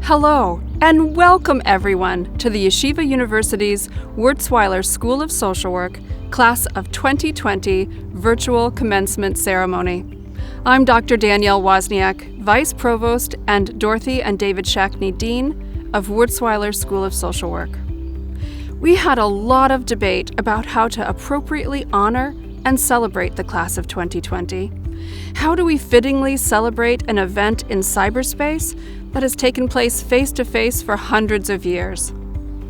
Hello, and welcome everyone to the Yeshiva University's Wurzweiler School of Social Work Class of 2020 Virtual Commencement Ceremony. I'm Dr. Danielle Wozniak, Vice Provost, and Dorothy and David Shackney, Dean of Wurzweiler School of Social Work. We had a lot of debate about how to appropriately honor and celebrate the Class of 2020. How do we fittingly celebrate an event in cyberspace that has taken place face-to-face for hundreds of years?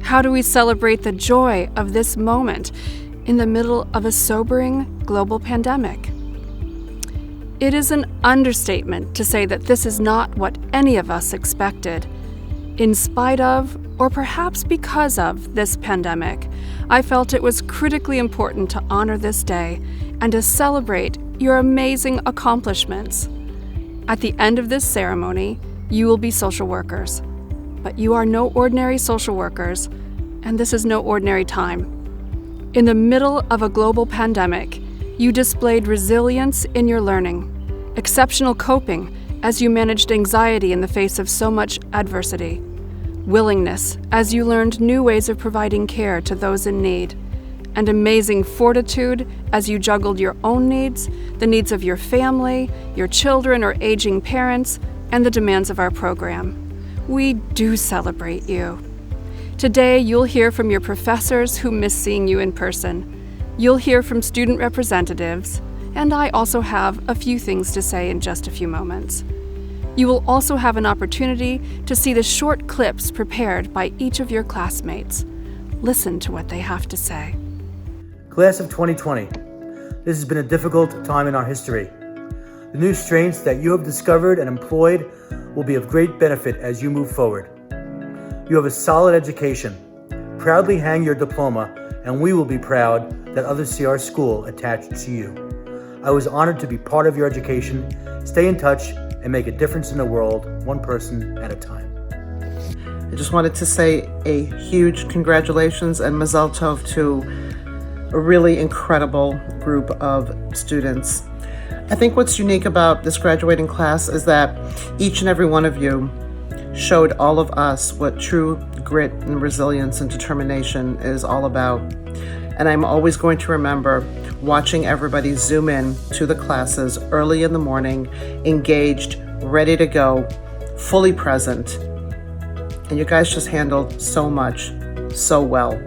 How do we celebrate the joy of this moment in the middle of a sobering global pandemic? It is an understatement to say that this is not what any of us expected. In spite of, or perhaps because of, this pandemic, I felt it was critically important to honor this day and to celebrate your amazing accomplishments. At the end of this ceremony, you will be social workers. But you are no ordinary social workers, and this is no ordinary time. In the middle of a global pandemic, you displayed resilience in your learning, exceptional coping as you managed anxiety in the face of so much adversity, willingness as you learned new ways of providing care to those in need, and amazing fortitude as you juggled your own needs, the needs of your family, your children or aging parents, and the demands of our program. We do celebrate you. Today, you'll hear from your professors who miss seeing you in person. You'll hear from student representatives, and I also have a few things to say in just a few moments. You will also have an opportunity to see the short clips prepared by each of your classmates. Listen to what they have to say. Class of 2020, this has been a difficult time in our history. The new strengths that you have discovered and employed will be of great benefit as you move forward. You have a solid education. Proudly hang your diploma, and we will be proud that others see our school attached to you. I was honored to be part of your education. Stay in touch and make a difference in the world, one person at a time. I just wanted to say a huge congratulations and Mazal Tov to a really incredible group of students. I think what's unique about this graduating class is that each and every one of you showed all of us what true grit and resilience and determination is all about. And I'm always going to remember watching everybody zoom in to the classes early in the morning, engaged, ready to go, fully present. And you guys just handled so much, so well.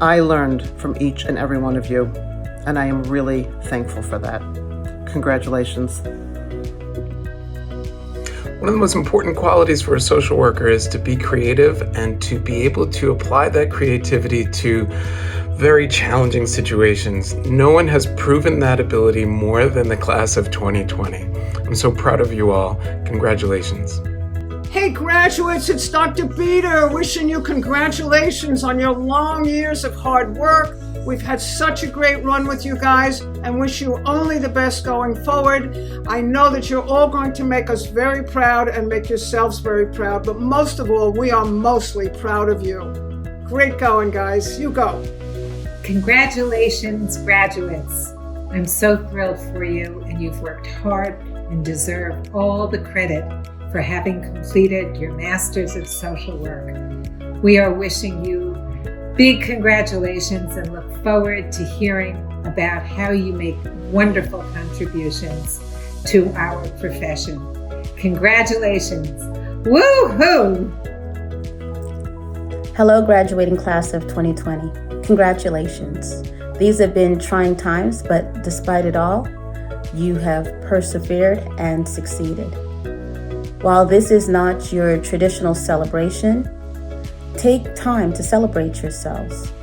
I learned from each and every one of you, and I am really thankful for that. Congratulations. One of the most important qualities for a social worker is to be creative and to be able to apply that creativity to very challenging situations. No one has proven that ability more than the class of 2020. I'm so proud of you all. Congratulations. Hey graduates, it's Dr. Beater wishing you congratulations on your long years of hard work. We've had such a great run with you guys and wish you only the best going forward. I know that you're all going to make us very proud and make yourselves very proud, but most of all, we are mostly proud of you. Great going, guys. You go. Congratulations, graduates. I'm so thrilled for you, and you've worked hard and deserve all the credit for having completed your Masters of Social Work. We are wishing you big congratulations and look forward to hearing about how you make wonderful contributions to our profession. Congratulations. Woo-hoo! Hello, graduating class of 2020. Congratulations. These have been trying times, but despite it all, you have persevered and succeeded. While this is not your traditional celebration, take time to celebrate yourselves.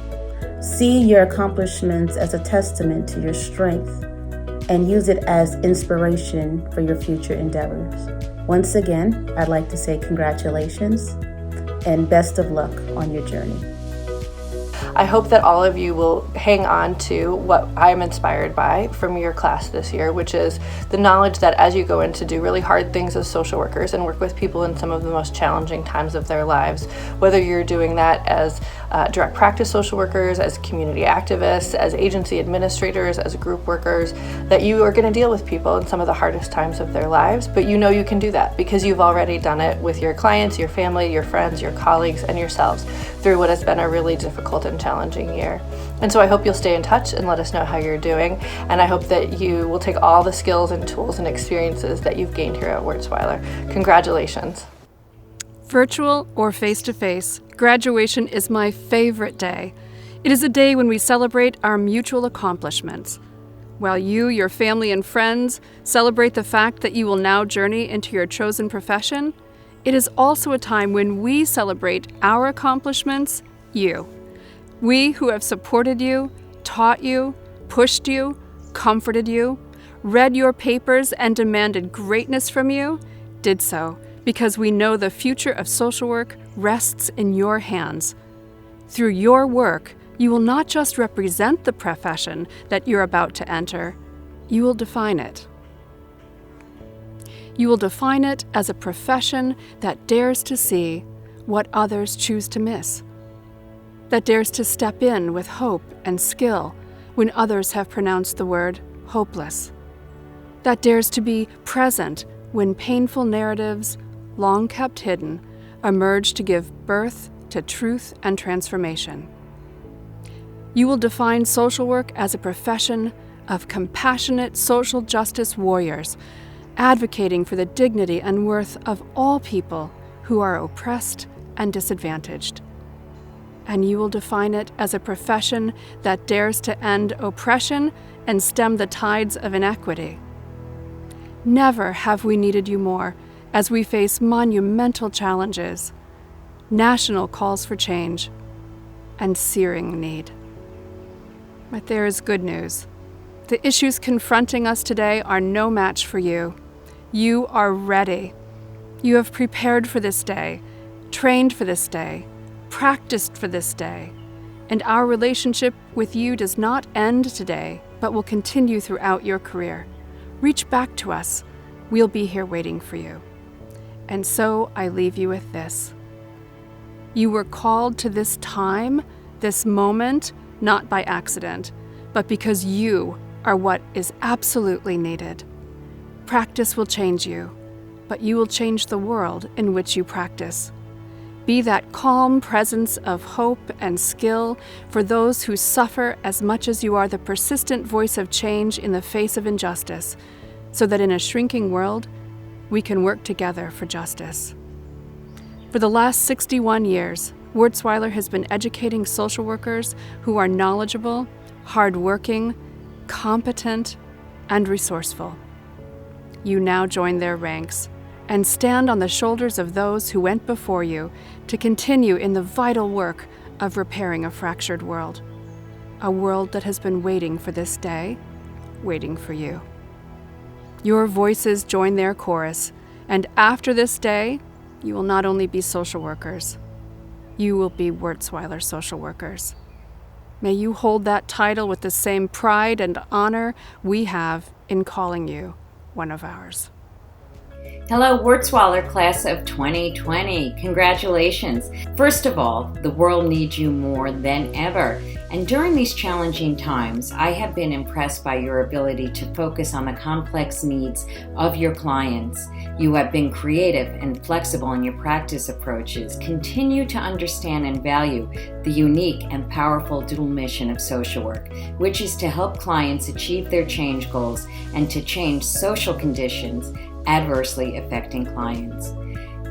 See your accomplishments as a testament to your strength and use it as inspiration for your future endeavors. Once again, I'd like to say congratulations and best of luck on your journey. I hope that all of you will hang on to what I'm inspired by from your class this year, which is the knowledge that as you go in to do really hard things as social workers and work with people in some of the most challenging times of their lives, whether you're doing that as direct practice social workers, as community activists, as agency administrators, as group workers, that you are going to deal with people in some of the hardest times of their lives, but you know you can do that because you've already done it with your clients, your family, your friends, your colleagues, and yourselves through what has been a really difficult and challenging year. And so I hope you'll stay in touch and let us know how you're doing, and I hope that you will take all the skills and tools and experiences that you've gained here at Wurzweiler. Congratulations. Virtual or face-to-face, graduation is my favorite day. It is a day when we celebrate our mutual accomplishments. While you, your family, and friends celebrate the fact that you will now journey into your chosen profession, it is also a time when we celebrate our accomplishments, you. We who have supported you, taught you, pushed you, comforted you, read your papers, and demanded greatness from you, did so because we know the future of social work rests in your hands. Through your work, you will not just represent the profession that you're about to enter, you will define it. You will define it as a profession that dares to see what others choose to miss, that dares to step in with hope and skill when others have pronounced the word hopeless, that dares to be present when painful narratives, long kept hidden, emerge to give birth to truth and transformation. You will define social work as a profession of compassionate social justice warriors, advocating for the dignity and worth of all people who are oppressed and disadvantaged. And you will define it as a profession that dares to end oppression and stem the tides of inequity. Never have we needed you more as we face monumental challenges, national calls for change, and searing need. But there is good news. The issues confronting us today are no match for you. You are ready. You have prepared for this day, trained for this day, practiced for this day, and our relationship with you does not end today, but will continue throughout your career. Reach back to us. We'll be here waiting for you. And so I leave you with this. You were called to this time, this moment, not by accident, but because you are what is absolutely needed. Practice will change you, but you will change the world in which you practice. Be that calm presence of hope and skill for those who suffer as much as you are the persistent voice of change in the face of injustice, so that in a shrinking world, we can work together for justice. For the last 61 years, Wurzweiler has been educating social workers who are knowledgeable, hardworking, competent, and resourceful. You now join their ranks and stand on the shoulders of those who went before you to continue in the vital work of repairing a fractured world, a world that has been waiting for this day, waiting for you. Your voices join their chorus, and after this day, you will not only be social workers, you will be Wurzweiler social workers. May you hold that title with the same pride and honor we have in calling you one of ours. Hello, Wurzweiler class of 2020. Congratulations. First of all, the world needs you more than ever. And during these challenging times, I have been impressed by your ability to focus on the complex needs of your clients. You have been creative and flexible in your practice approaches. Continue to understand and value the unique and powerful dual mission of social work, which is to help clients achieve their change goals and to change social conditions adversely affecting clients.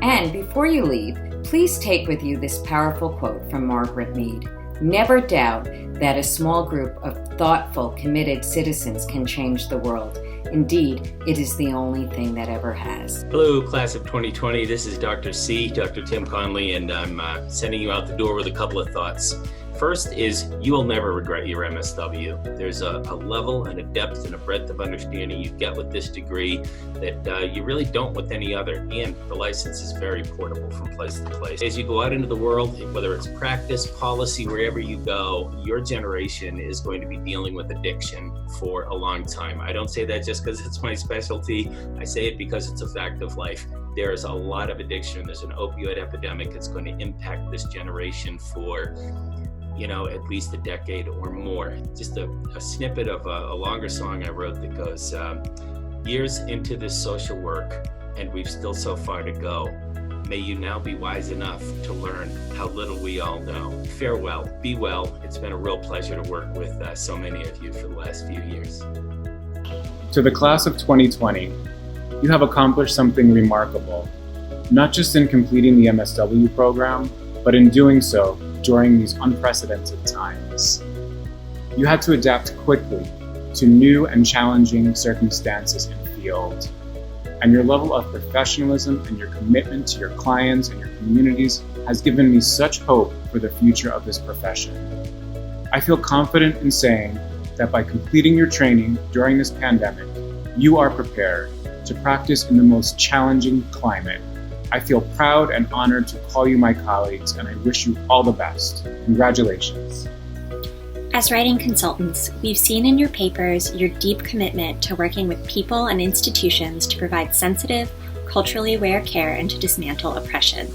And before you leave, please take with you this powerful quote from Margaret Mead. Never doubt that a small group of thoughtful, committed citizens can change the world. Indeed, it is the only thing that ever has. Hello, class of 2020. This is Dr. C, Dr. Tim Conley, and I'm sending you out the door with a couple of thoughts. First is you will never regret your MSW. There's a level and a depth and a breadth of understanding you get with this degree that you really don't with any other. And the license is very portable from place to place. As you go out into the world, whether it's practice, policy, wherever you go, your generation is going to be dealing with addiction for a long time. I don't say that just because it's my specialty. I say it because it's a fact of life. There is a lot of addiction. There's an opioid epidemic that's going to impact this generation for at least a decade or more. Just a snippet of a longer song I wrote that goes, years into this social work, and we've still so far to go. May you now be wise enough to learn how little we all know. Farewell, be well. It's been a real pleasure to work with so many of you for the last few years. To the class of 2020, you have accomplished something remarkable, not just in completing the MSW program, but in doing so during these unprecedented times. You had to adapt quickly to new and challenging circumstances in the field, and your level of professionalism and your commitment to your clients and your communities has given me such hope for the future of this profession. I feel confident in saying that by completing your training during this pandemic, you are prepared to practice in the most challenging climate. I feel proud and honored to call you my colleagues, and I wish you all the best. Congratulations. As writing consultants, we've seen in your papers your deep commitment to working with people and institutions to provide sensitive, culturally aware care and to dismantle oppression.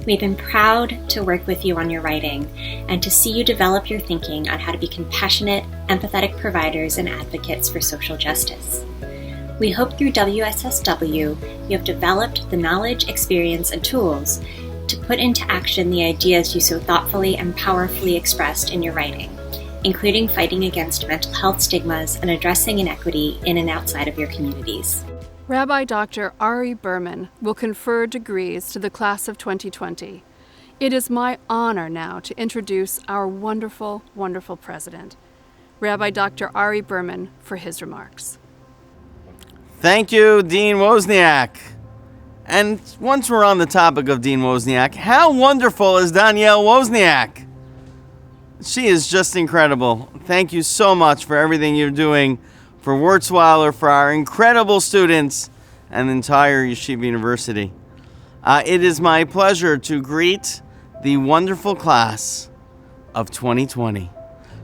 We've been proud to work with you on your writing and to see you develop your thinking on how to be compassionate, empathetic providers and advocates for social justice. We hope through WSSW you have developed the knowledge, experience, and tools to put into action the ideas you so thoughtfully and powerfully expressed in your writing, including fighting against mental health stigmas and addressing inequity in and outside of your communities. Rabbi Dr. Ari Berman will confer degrees to the class of 2020. It is my honor now to introduce our wonderful, wonderful president, Rabbi Dr. Ari Berman, for his remarks. Thank you, Dean Wozniak. And once we're on the topic of Dean Wozniak, how wonderful is Danielle Wozniak? She is just incredible. Thank you so much for everything you're doing for Wurzweiler, for our incredible students, and the entire Yeshiva University. It is my pleasure to greet the wonderful class of 2020.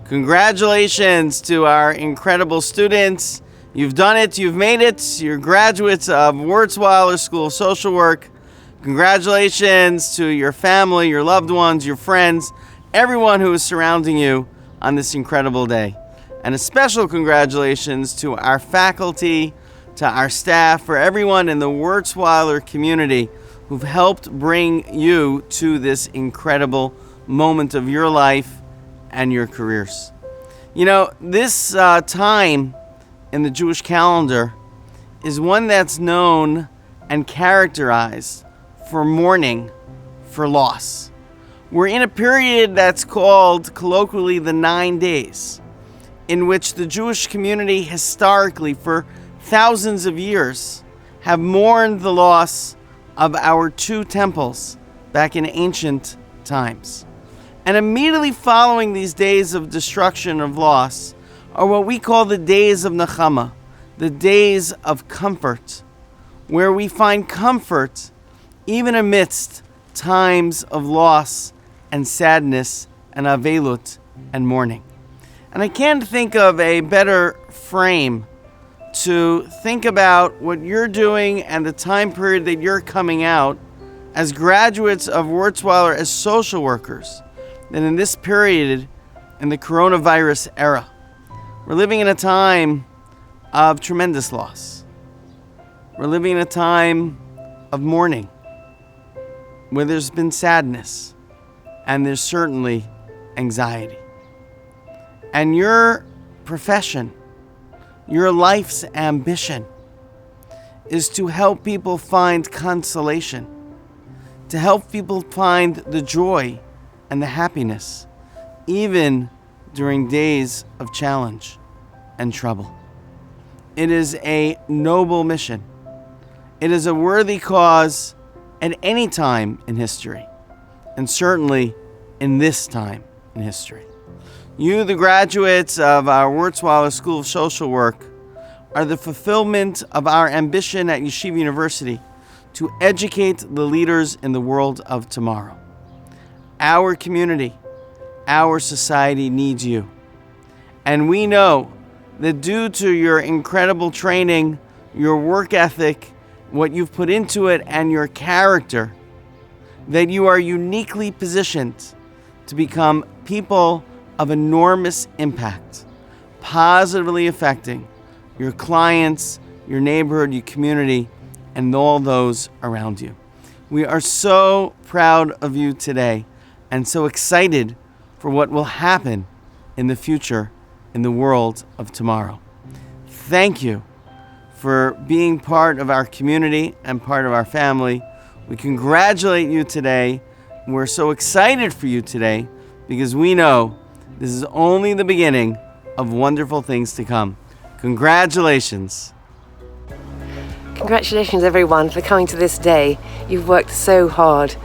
Congratulations to our incredible students. You've done it, you've made it. You're graduates of Wurzweiler School of Social Work. Congratulations to your family, your loved ones, your friends, everyone who is surrounding you on this incredible day. And a special congratulations to our faculty, to our staff, for everyone in the Wurzweiler community who've helped bring you to this incredible moment of your life and your careers. You know, this time in the Jewish calendar is one that's known and characterized for mourning, for loss. We're in a period that's called colloquially the 9 days, in which the Jewish community historically for thousands of years have mourned the loss of our two temples back in ancient times. And immediately following these days of destruction, of loss, are what we call the days of Nechama, the days of comfort, where we find comfort even amidst times of loss and sadness and avelut and mourning. And I can't think of a better frame to think about what you're doing and the time period that you're coming out as graduates of Wurzweiler as social workers than in this period in the coronavirus era. We're living in a time of tremendous loss. We're living in a time of mourning, where there's been sadness, and there's certainly anxiety. And your profession, your life's ambition, is to help people find consolation, to help people find the joy and the happiness, even during days of challenge and trouble. It is a noble mission. It is a worthy cause at any time in history, and certainly in this time in history. You, the graduates of our Wurzweiler School of Social Work, are the fulfillment of our ambition at Yeshiva University to educate the leaders in the world of tomorrow. Our community, our society needs you. And we know that due to your incredible training, your work ethic, what you've put into it, and your character, that you are uniquely positioned to become people of enormous impact, positively affecting your clients, your neighborhood, your community, and all those around you. We are so proud of you today and so excited for what will happen in the future in the world of tomorrow. Thank you for being part of our community and part of our family. We congratulate you today. We're so excited for you today because we know this is only the beginning of wonderful things to come. Congratulations. Congratulations everyone for coming to this day. You've worked so hard.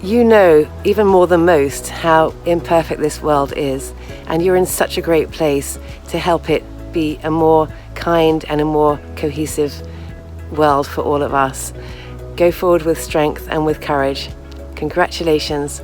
You know, even more than most, how imperfect this world is, and you're in such a great place to help it be a more kind and a more cohesive world for all of us. Go forward with strength and with courage. Congratulations.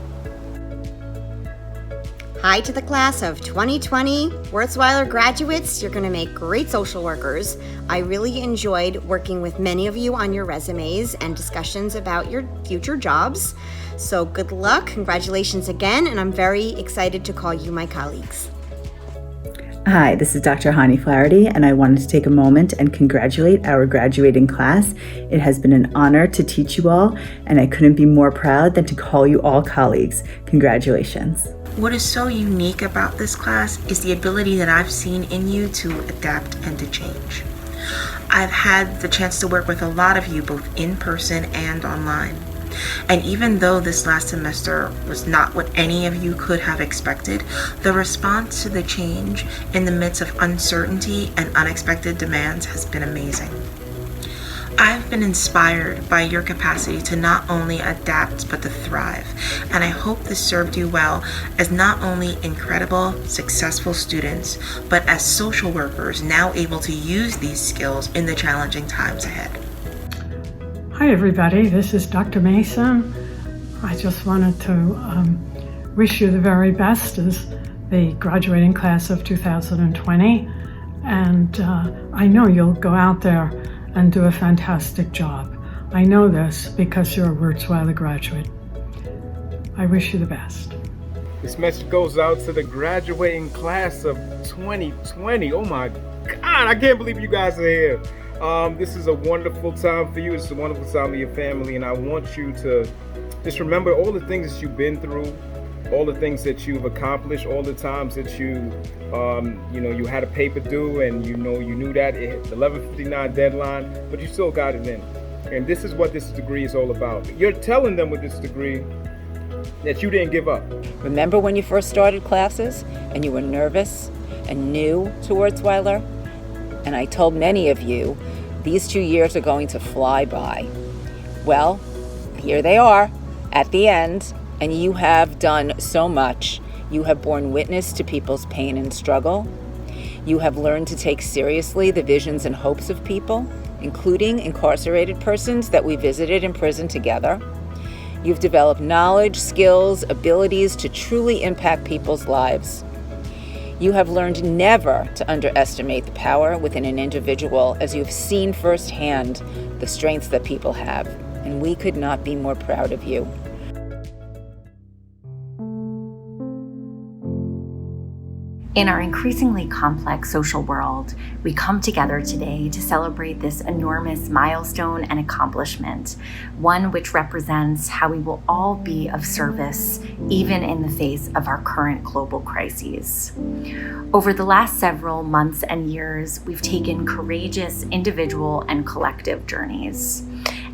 Hi to the class of 2020 Wurzweiler graduates. You're going to make great social workers. I really enjoyed working with many of you on your resumes and discussions about your future jobs. So good luck, congratulations again, and I'm very excited to call you my colleagues. Hi, this is Dr. HANNI, FLAHERTY, and I wanted to take a moment and congratulate our graduating class. It has been an honor to teach you all, and I couldn't be more proud than to call you all colleagues. Congratulations. What is so unique about this class is the ability that I've seen in you to adapt and to change. I've had the chance to work with a lot of you both in person and online. And even though this last semester was not what any of you could have expected, the response to the change in the midst of uncertainty and unexpected demands has been amazing. I've been inspired by your capacity to not only adapt but to thrive, and I hope this served you well as not only incredible, successful students, but as social workers now able to use these skills in the challenging times ahead. Hi everybody, this is Dr. Mason. I just wanted to wish you the very best as the graduating class of 2020, and I know you'll go out there and do a fantastic job. I know this because you're a Wurzweiler graduate. I wish you the best. This message goes out to the graduating class of 2020. Oh my God, I can't believe you guys are here. This is a wonderful time for you. It's a wonderful time with your family, and I want you to just remember all the things that you've been through, all the things that you've accomplished, all the times that you had a paper due and you knew that it hit the 11:59 deadline, but you still got it in. And this is what this degree is all about. You're telling them with this degree that you didn't give up. Remember when you first started classes and you were nervous and new to Wurzweiler? And I told many of you, these 2 years are going to fly by. Well, here they are at the end, and you have done so much. You have borne witness to people's pain and struggle. You have learned to take seriously the visions and hopes of people, including incarcerated persons that we visited in prison together. You've developed knowledge, skills, abilities to truly impact people's lives. You have learned never to underestimate the power within an individual, as you've seen firsthand the strengths that people have, and we could not be more proud of you. In our increasingly complex social world, we come together today to celebrate this enormous milestone and accomplishment, one which represents how we will all be of service, even in the face of our current global crises. Over the last several months and years, we've taken courageous individual and collective journeys.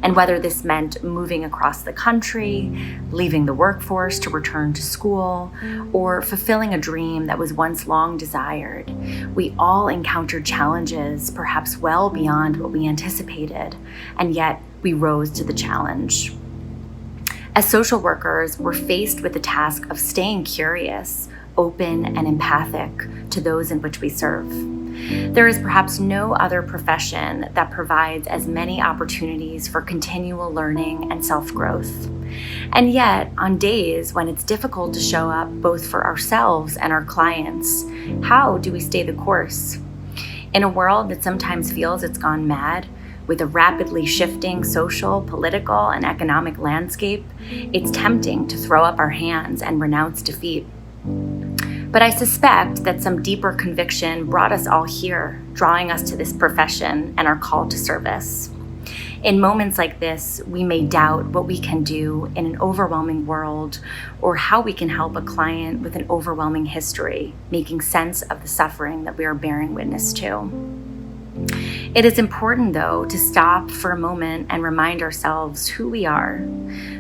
And whether this meant moving across the country, leaving the workforce to return to school, or fulfilling a dream that was once long desired, we all encountered challenges perhaps well beyond what we anticipated, and yet we rose to the challenge. As social workers, we're faced with the task of staying curious, open, and empathic to those in which we serve. There is perhaps no other profession that provides as many opportunities for continual learning and self-growth. And yet, on days when it's difficult to show up both for ourselves and our clients, how do we stay the course? In a world that sometimes feels it's gone mad, with a rapidly shifting social, political, and economic landscape, it's tempting to throw up our hands and renounce defeat. But I suspect that some deeper conviction brought us all here, drawing us to this profession and our call to service. In moments like this, we may doubt what we can do in an overwhelming world or how we can help a client with an overwhelming history, making sense of the suffering that we are bearing witness to. It is important, though, to stop for a moment and remind ourselves who we are.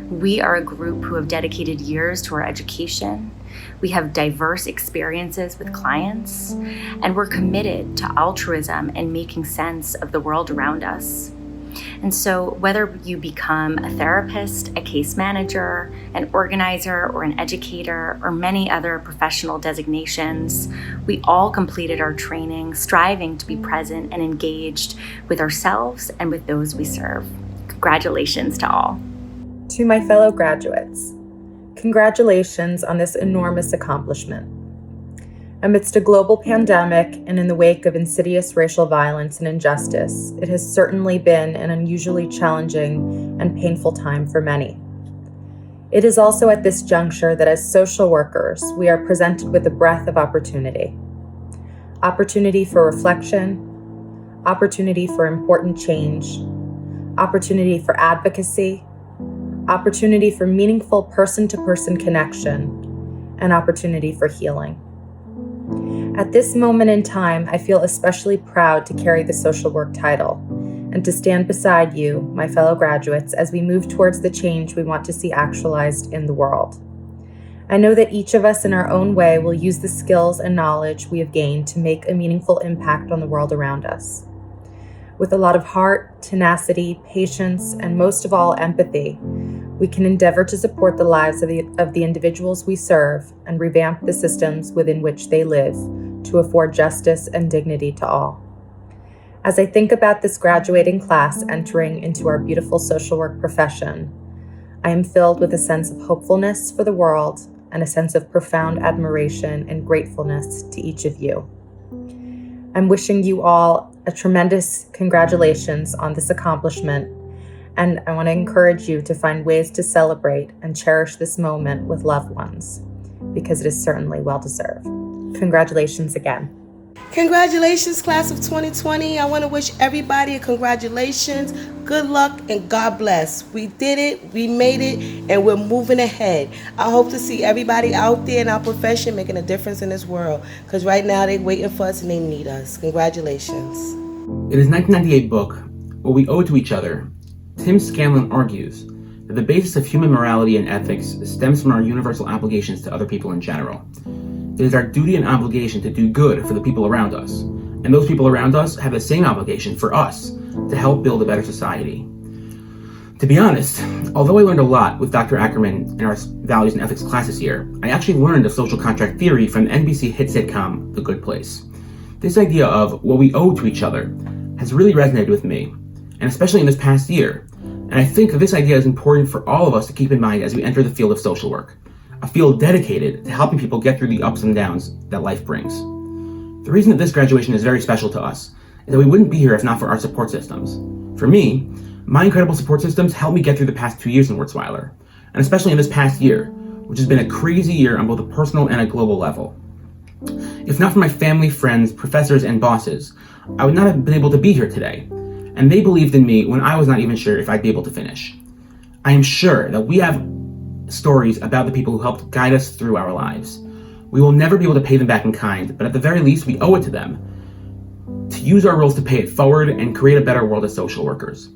We are a group who have dedicated years to our education. We have diverse experiences with clients, and we're committed to altruism and making sense of the world around us. And so whether you become a therapist, a case manager, an organizer, or an educator, or many other professional designations, we all completed our training striving to be present and engaged with ourselves and with those we serve. Congratulations to all. To my fellow graduates, congratulations on this enormous accomplishment. Amidst a global pandemic and in the wake of insidious racial violence and injustice, it has certainly been an unusually challenging and painful time for many. It is also at this juncture that as social workers, we are presented with a breadth of opportunity. Opportunity for reflection, opportunity for important change, opportunity for advocacy, opportunity for meaningful person-to-person connection, and opportunity for healing. At this moment in time, I feel especially proud to carry the social work title and to stand beside you, my fellow graduates, as we move towards the change we want to see actualized in the world. I know that each of us in our own way will use the skills and knowledge we have gained to make a meaningful impact on the world around us. With a lot of heart, tenacity, patience, and most of all, empathy, we can endeavor to support the lives of the individuals we serve and revamp the systems within which they live to afford justice and dignity to all. As I think about this graduating class entering into our beautiful social work profession, I am filled with a sense of hopefulness for the world and a sense of profound admiration and gratefulness to each of you. I'm wishing you all a tremendous congratulations on this accomplishment, and I want to encourage you to find ways to celebrate and cherish this moment with loved ones, because it is certainly well-deserved. Congratulations again. Congratulations, class of 2020. I want to wish everybody a congratulations, good luck, and God bless. We did it, we made it, and we're moving ahead. I hope to see everybody out there in our profession making a difference in this world, because right now they're waiting for us and they need us. Congratulations. In his 1998 book, What We Owe to Each Other, Tim Scanlon argues that the basis of human morality and ethics stems from our universal obligations to other people in general. It is our duty and obligation to do good for the people around us, and those people around us have the same obligation for us to help build a better society. To be honest, although I learned a lot with Dr. Ackerman in our values and ethics class this year, I actually learned of social contract theory from the NBC hit sitcom The Good Place. This idea of what we owe to each other has really resonated with me, and especially in this past year, and I think that this idea is important for all of us to keep in mind as we enter the field of social work, a field dedicated to helping people get through the ups and downs that life brings. The reason that this graduation is very special to us is that we wouldn't be here if not for our support systems. For me, my incredible support systems helped me get through the past 2 years in Wurzweiler, and especially in this past year, which has been a crazy year on both a personal and a global level. If not for my family, friends, professors, and bosses, I would not have been able to be here today, and they believed in me when I was not even sure if I'd be able to finish. I am sure that we have stories about the people who helped guide us through our lives. We will never be able to pay them back in kind, but at the very least, we owe it to them to use our roles to pay it forward and create a better world as social workers.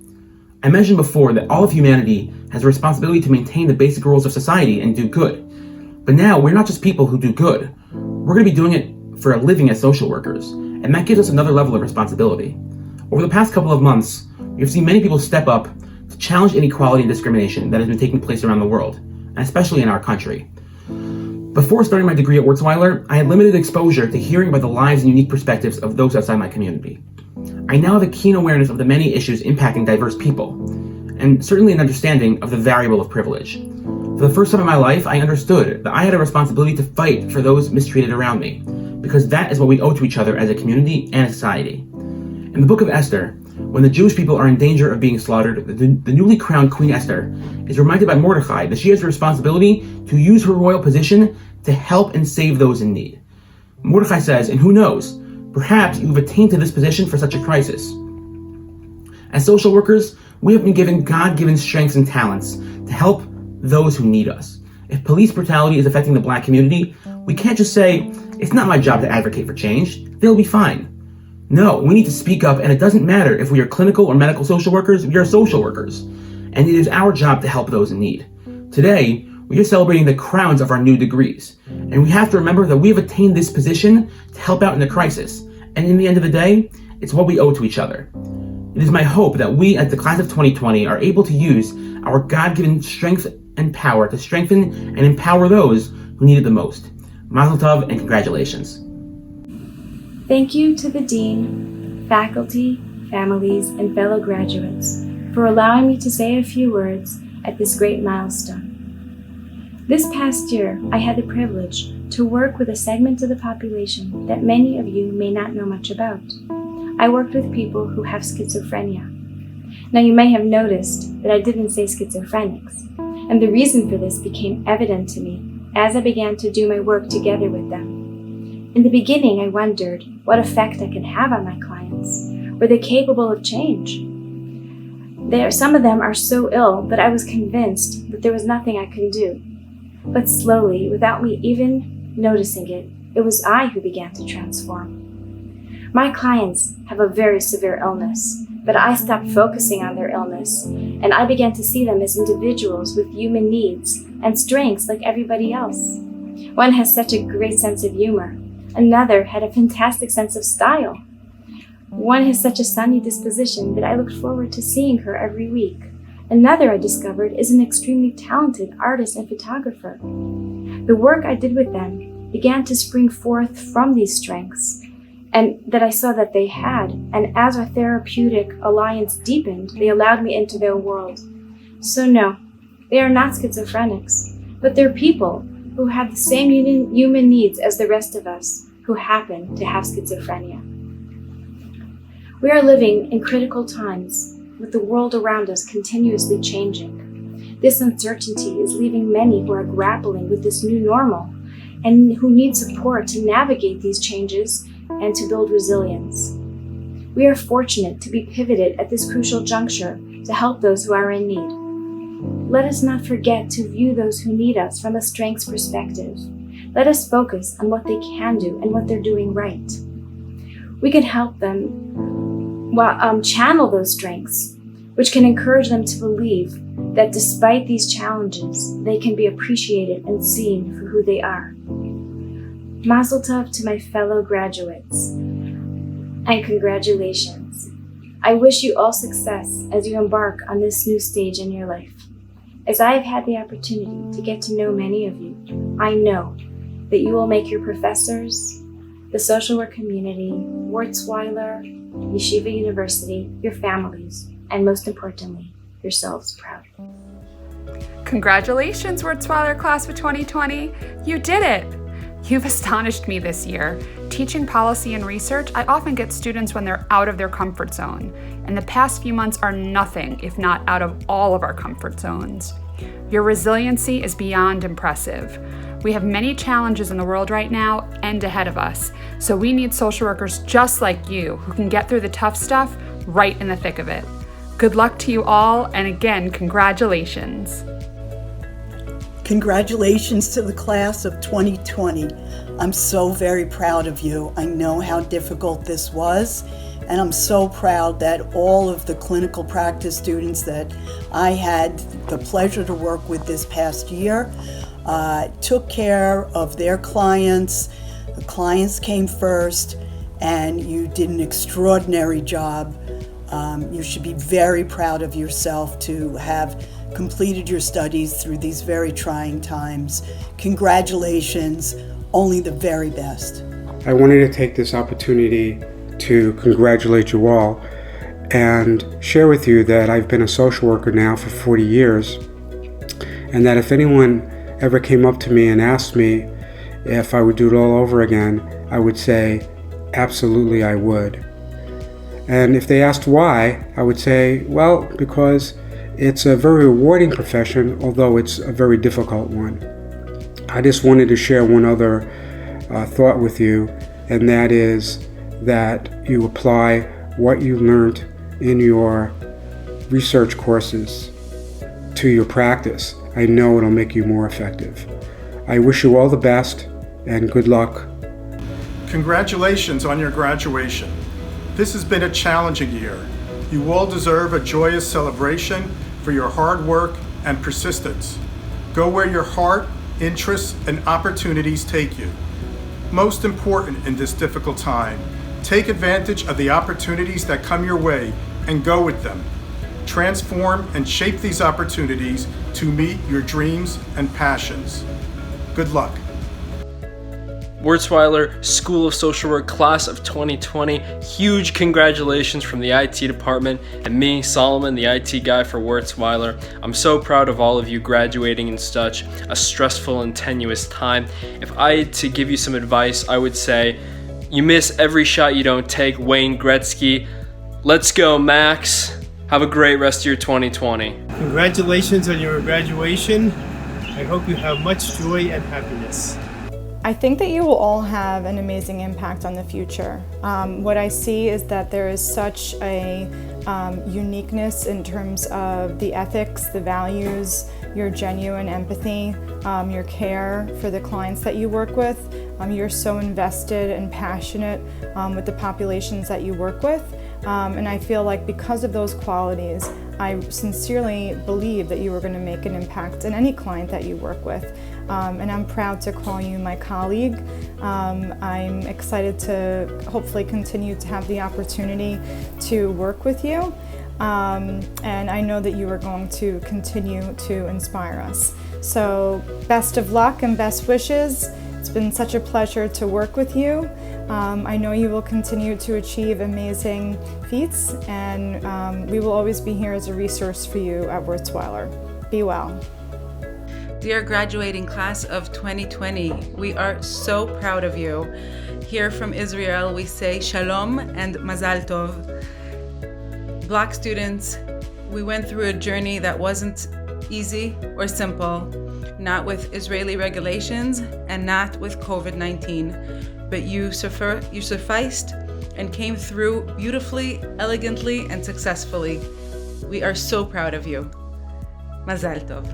I mentioned before that all of humanity has a responsibility to maintain the basic rules of society and do good. But now, we're not just people who do good. We're going to be doing it for a living as social workers, and that gives us another level of responsibility. Over the past couple of months, we have seen many people step up to to challenge inequality and discrimination that has been taking place around the world, and especially in our country. Before starting my degree at Wurzweiler, I had limited exposure to hearing about the lives and unique perspectives of those outside my community. I now have a keen awareness of the many issues impacting diverse people, and certainly an understanding of the variable of privilege. For the first time in my life, I understood that I had a responsibility to fight for those mistreated around me, because that is what we owe to each other as a community and a society. In the book of Esther, when the Jewish people are in danger of being slaughtered, the newly crowned Queen Esther is reminded by Mordecai that she has a responsibility to use her royal position to help and save those in need. Mordecai says, and who knows, perhaps you've attained to this position for such a crisis. As social workers, we have been given God-given strengths and talents to help those who need us. If police brutality is affecting the Black community, we can't just say, it's not my job to advocate for change, they'll be fine. No, we need to speak up, and it doesn't matter if we are clinical or medical social workers, we are social workers. And it is our job to help those in need. Today, we are celebrating the crowns of our new degrees. And we have to remember that we have attained this position to help out in the crisis. And in the end of the day, it's what we owe to each other. It is my hope that we, as the class of 2020, are able to use our God-given strength and power to strengthen and empower those who need it the most. Mazel tov and congratulations. Thank you to the Dean, faculty, families, and fellow graduates for allowing me to say a few words at this great milestone. This past year, I had the privilege to work with a segment of the population that many of you may not know much about. I worked with people who have schizophrenia. Now you may have noticed that I didn't say schizophrenics, and the reason for this became evident to me as I began to do my work together with them. In the beginning, I wondered what effect I could have on my clients. Were they capable of change? Some of them are so ill that I was convinced that there was nothing I could do. But slowly, without me even noticing it, it was I who began to transform. My clients have a very severe illness, but I stopped focusing on their illness, and I began to see them as individuals with human needs and strengths like everybody else. One has such a great sense of humor. Another had a fantastic sense of style. One has such a sunny disposition that I looked forward to seeing her every week. Another, I discovered, is an extremely talented artist and photographer. The work I did with them began to spring forth from these strengths, and that I saw that they had, and as our therapeutic alliance deepened, they allowed me into their world. So no, they are not schizophrenics, but they're people who have the same human needs as the rest of us who happen to have schizophrenia. We are living in critical times, with the world around us continuously changing. This uncertainty is leaving many who are grappling with this new normal and who need support to navigate these changes and to build resilience. We are fortunate to be pivoted at this crucial juncture to help those who are in need. Let us not forget to view those who need us from a strengths perspective. Let us focus on what they can do and what they're doing right. We can help them channel those strengths, which can encourage them to believe that despite these challenges, they can be appreciated and seen for who they are. Mazel tov to my fellow graduates, and congratulations. I wish you all success as you embark on this new stage in your life. As I have had the opportunity to get to know many of you, I know that you will make your professors, the social work community, Wurzweiler, Yeshiva University, your families, and most importantly, yourselves proud. Congratulations, Wurzweiler class of 2020. You did it! You've astonished me this year. Teaching policy and research, I often get students when they're out of their comfort zone, and the past few months are nothing if not out of all of our comfort zones. Your resiliency is beyond impressive. We have many challenges in the world right now and ahead of us, so we need social workers just like you who can get through the tough stuff right in the thick of it. Good luck to you all, and again, congratulations. Congratulations to the class of 2020. I'm so very proud of you. I know how difficult this was, and I'm so proud that all of the clinical practice students that I had the pleasure to work with this past year took care of their clients. The clients came first, and you did an extraordinary job You should be very proud of yourself to have completed your studies through these very trying times. Congratulations, only the very best. I wanted to take this opportunity to congratulate you all and share with you that I've been a social worker now for 40 years, and that if anyone ever came up to me and asked me if I would do it all over again, I would say, absolutely I would. And if they asked why, I would say, well, because it's a very rewarding profession, although it's a very difficult one. I just wanted to share one other thought with you, and that is that you apply what you learned in your research courses to your practice. I know it'll make you more effective. I wish you all the best and good luck. Congratulations on your graduation. This has been a challenging year. You all deserve a joyous celebration for your hard work and persistence. Go where your heart, interests, and opportunities take you. Most important in this difficult time, take advantage of the opportunities that come your way and go with them. Transform and shape these opportunities to meet your dreams and passions. Good luck. Wurzweiler School of Social Work Class of 2020, huge congratulations from the IT department and me, Solomon, the IT guy for Wurzweiler. I'm so proud of all of you graduating in such a stressful and tenuous time. If I had to give you some advice, I would say, you miss every shot you don't take, Wayne Gretzky. Let's go, Max. Have a great rest of your 2020. Congratulations on your graduation. I hope you have much joy and happiness. I think that you will all have an amazing impact on the future. What I see is that there is such a uniqueness in terms of the ethics, the values, your genuine empathy, your care for the clients that you work with. You're so invested and passionate with the populations that you work with. And I feel like because of those qualities, I sincerely believe that you are going to make an impact in any client that you work with. And I'm proud to call you my colleague. I'm excited to hopefully continue to have the opportunity to work with you. And I know that you are going to continue to inspire us. So best of luck and best wishes. It's been such a pleasure to work with you. I know you will continue to achieve amazing feats, and we will always be here as a resource for you at Wurzweiler. Be well. Dear graduating class of 2020, we are so proud of you. Here from Israel, we say Shalom and Mazal Tov. Black students, we went through a journey that wasn't easy or simple, not with Israeli regulations and not with COVID-19, but you sufficed and came through beautifully, elegantly, and successfully. We are so proud of you. Mazal Tov.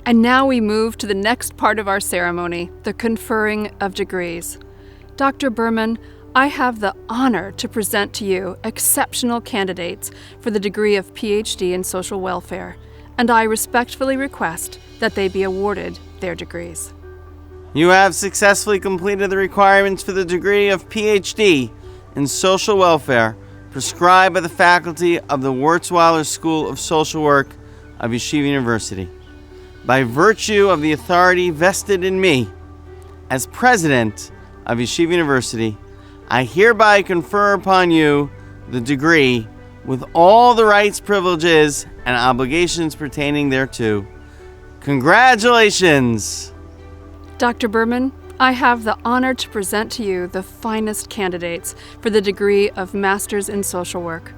And now we move to the next part of our ceremony, the conferring of degrees. Dr. Berman, I have the honor to present to you exceptional candidates for the degree of PhD in social welfare, and I respectfully request that they be awarded their degrees. You have successfully completed the requirements for the degree of PhD in social welfare prescribed by the faculty of the Wurzweiler School of Social Work of Yeshiva University. By virtue of the authority vested in me as president of Yeshiva University, I hereby confer upon you the degree with all the rights, privileges, and obligations pertaining thereto. Congratulations! Dr. Berman, I have the honor to present to you the finest candidates for the degree of Masters in Social Work.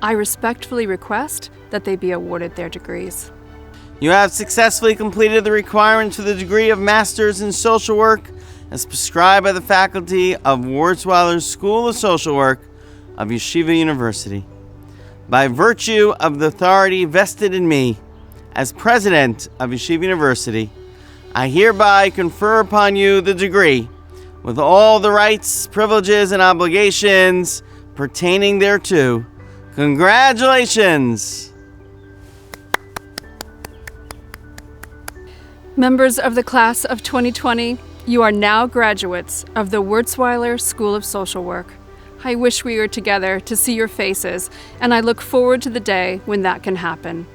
I respectfully request that they be awarded their degrees. You have successfully completed the requirements for the degree of Masters in Social Work as prescribed by the faculty of Wurzweiler School of Social Work of Yeshiva University. By virtue of the authority vested in me as president of Yeshiva University, I hereby confer upon you the degree with all the rights, privileges, and obligations pertaining thereto. Congratulations! Members of the class of 2020, you are now graduates of the Wurzweiler School of Social Work. I wish we were together to see your faces, and I look forward to the day when that can happen.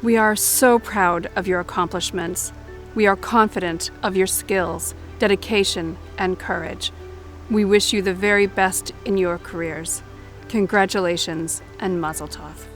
We are so proud of your accomplishments. We are confident of your skills, dedication, and courage. We wish you the very best in your careers. Congratulations and Mazel Tov.